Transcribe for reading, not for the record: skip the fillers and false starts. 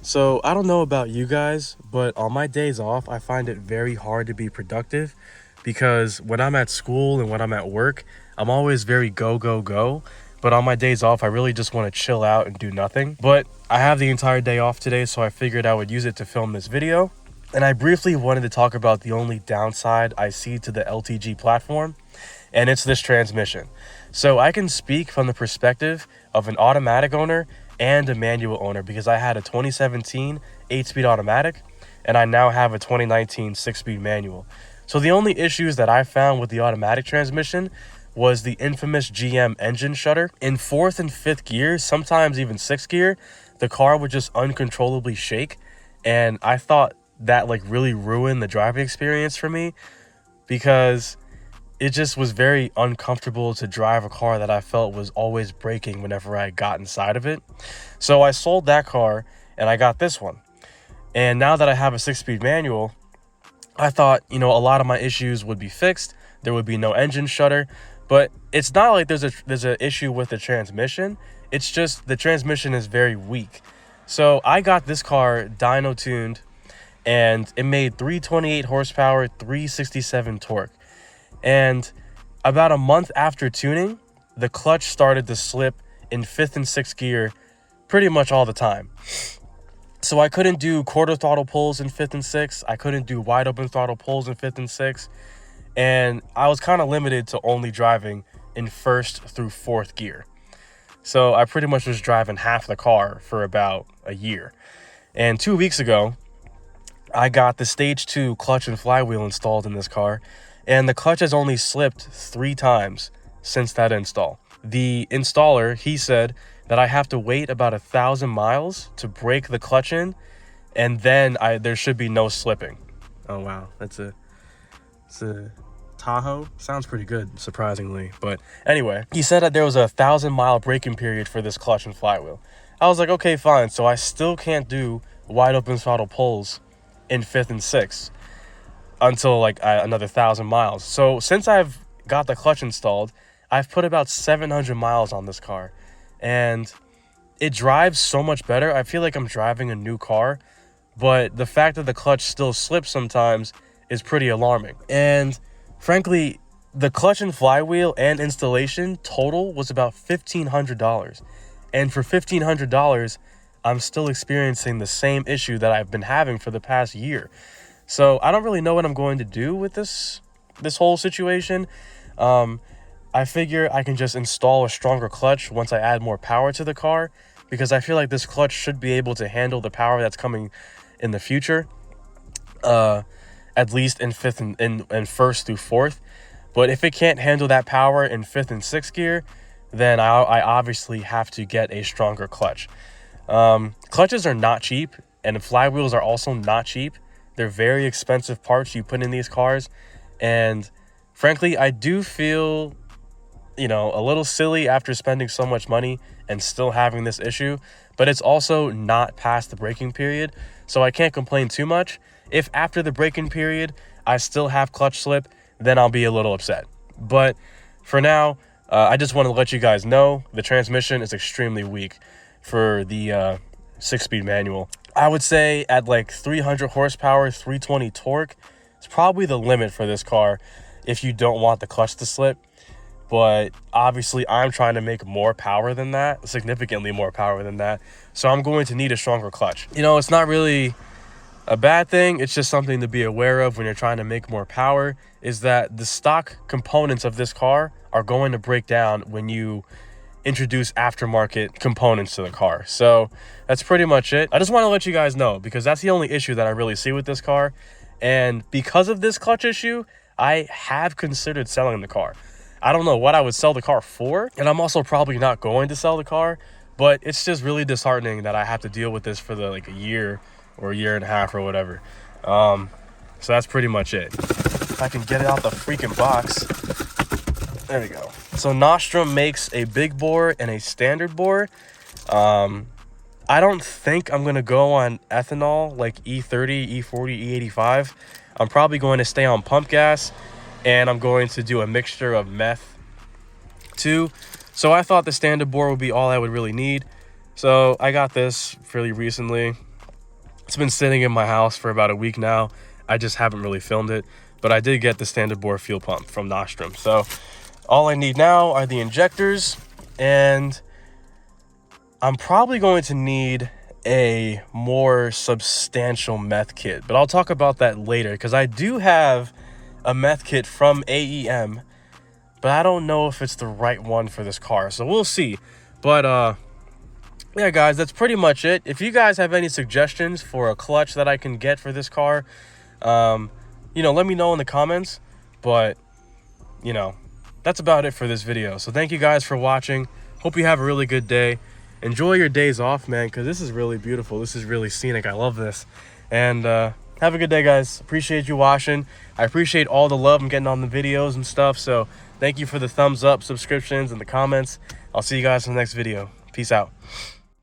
So I don't know about you guys, but on my days off, I find it very hard to be productive because when I'm at school and when I'm at work, I'm always very go, go, go. But on my days off, I really just want to chill out and do nothing. But I have the entire day off today, so I figured I would use it to film this video. And I briefly wanted to talk about the only downside I see to the LTG platform, and it's this transmission. So I can speak from the perspective of an automatic owner and a manual owner because I had a 2017 8-speed automatic and I now have a 2019 6-speed manual. So the only issues that I found with the automatic transmission was the infamous GM engine shutter. In fourth and fifth gear, sometimes even sixth gear, the car would just uncontrollably shake, and I thought that really ruined the driving experience for me because it just was very uncomfortable to drive a car that I felt was always braking whenever I got inside of it. So I sold that car and I got this one. And now that I have a 6-speed manual, I thought, a lot of my issues would be fixed. There would be no engine shutter, but it's not like there's an issue with the transmission. It's just the transmission is very weak. So I got this car dyno tuned and it made 328 horsepower, 367 torque. And about a month after tuning, the clutch started to slip in fifth and sixth gear pretty much all the time. So I couldn't do quarter throttle pulls in fifth and sixth. I couldn't do wide open throttle pulls in fifth and sixth. And I was kind of limited to only driving in first through fourth gear. So I pretty much was driving half the car for about a year. And 2 weeks ago, I got the stage 2 clutch and flywheel installed in this car, and the clutch has only slipped 3 times since that install. The installer, he said that I have to wait about 1,000 miles to break the clutch in, and then there should be no slipping. Oh wow, it's a Tahoe. Sounds pretty good, surprisingly. But anyway, he said that there was a 1,000-mile braking period for this clutch and flywheel. I was like, okay, fine. So I still can't do wide open throttle pulls in fifth and sixth until another 1,000 miles. So since I've got the clutch installed, I've put about 700 miles on this car, and it drives so much better. I feel like I'm driving a new car, but the fact that the clutch still slips sometimes is pretty alarming. And frankly, the clutch and flywheel and installation total was about $1,500. And for $1,500, I'm still experiencing the same issue that I've been having for the past year. So I don't really know what I'm going to do with this whole situation. I figure I can just install a stronger clutch once I add more power to the car, because I feel like this clutch should be able to handle the power that's coming in the future, at least in fifth and first through fourth. But if it can't handle that power in fifth and sixth gear, then I obviously have to get a stronger clutch. Clutches are not cheap, and flywheels are also not cheap. They're very expensive parts you put in these cars, and frankly, I do feel, a little silly after spending so much money and still having this issue, but it's also not past the braking period, so I can't complain too much. If after the braking period I still have clutch slip, then I'll be a little upset. But for now, I just want to let you guys know the transmission is extremely weak for the 6-speed manual. I would say at 300 horsepower, 320 torque, it's probably the limit for this car if you don't want the clutch to slip. But obviously I'm trying to make more power than that, significantly more power than that. So I'm going to need a stronger clutch. It's not really a bad thing. It's just something to be aware of when you're trying to make more power, is that the stock components of this car are going to break down when you introduce aftermarket components to the car. So that's pretty much it. I just want to let you guys know, because that's the only issue that I really see with this car. And because of this clutch issue, I have considered selling the car. I don't know what I would sell the car for, and I'm also probably not going to sell the car, but it's just really disheartening that I have to deal with this for a year or a year and a half or whatever. So that's pretty much it. If I can get it out the freaking box. There we go. So Nostrum makes a big bore and a standard bore. I don't think I'm going to go on ethanol like E30, E40, E85. I'm probably going to stay on pump gas, and I'm going to do a mixture of meth too. So I thought the standard bore would be all I would really need. So I got this fairly recently. It's been sitting in my house for about a week now. I just haven't really filmed it, but I did get the standard bore fuel pump from Nostrum. So all I need now are the injectors, and I'm probably going to need a more substantial meth kit, but I'll talk about that later because I do have a meth kit from AEM, but I don't know if it's the right one for this car, so we'll see. But yeah, guys, that's pretty much it. If you guys have any suggestions for a clutch that I can get for this car, you know, let me know in the comments. But, you know, that's about it for this video. So thank you guys for watching. Hope you have a really good day. Enjoy your days off, man, because this is really beautiful. This is really scenic. I love this. And have a good day, guys. Appreciate you watching. I appreciate all the love I'm getting on the videos and stuff. So thank you for the thumbs up, subscriptions, and the comments. I'll see you guys in the next video. Peace out.